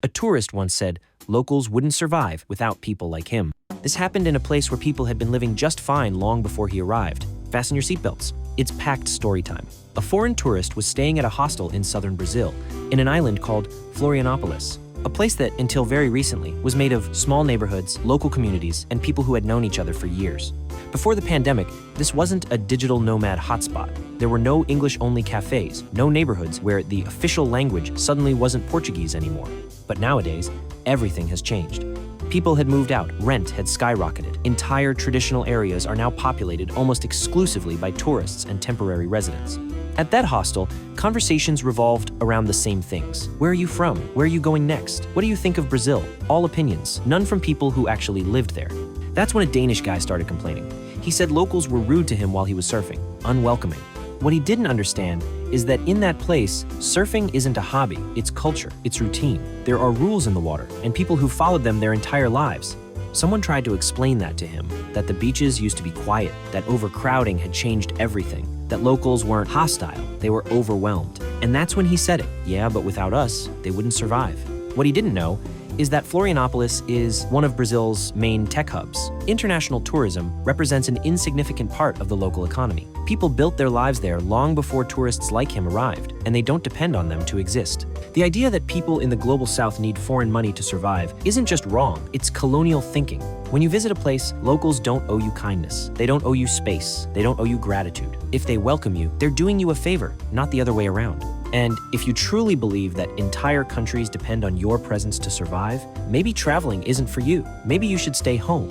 A tourist once said, locals wouldn't survive without people like him. This happened in a place where people had been living just fine long before he arrived. Fasten your seatbelts. It's packed story time. A foreign tourist was staying at a hostel in southern Brazil, in an island called Florianopolis, a place that, until very recently, was made of small neighborhoods, local communities, and people who had known each other for years. Before the pandemic, this wasn't a digital nomad hotspot. There were no English-only cafes, no neighborhoods where the official language suddenly wasn't Portuguese anymore. But nowadays, everything has changed. People had moved out, rent had skyrocketed. Entire traditional areas are now populated almost exclusively by tourists and temporary residents. At that hostel, conversations revolved around the same things. Where are you from? Where are you going next? What do you think of Brazil? All opinions, none from people who actually lived there. That's when a Danish guy started complaining. He said locals were rude to him while he was surfing, unwelcoming. What he didn't understand is that in that place, surfing isn't a hobby, it's culture, it's routine. There are rules in the water, and people who followed them their entire lives. Someone tried to explain that to him, that the beaches used to be quiet, that overcrowding had changed everything, that locals weren't hostile, they were overwhelmed. And that's when he said it, yeah, but without us, they wouldn't survive. What he didn't know is that Florianopolis is one of Brazil's main tech hubs. International tourism represents an insignificant part of the local economy. People built their lives there long before tourists like him arrived, and they don't depend on them to exist. The idea that people in the global south need foreign money to survive isn't just wrong, it's colonial thinking. When you visit a place, locals don't owe you kindness. They don't owe you space. They don't owe you gratitude. If they welcome you, they're doing you a favor, not the other way around. And if you truly believe that entire countries depend on your presence to survive, maybe traveling isn't for you. Maybe you should stay home.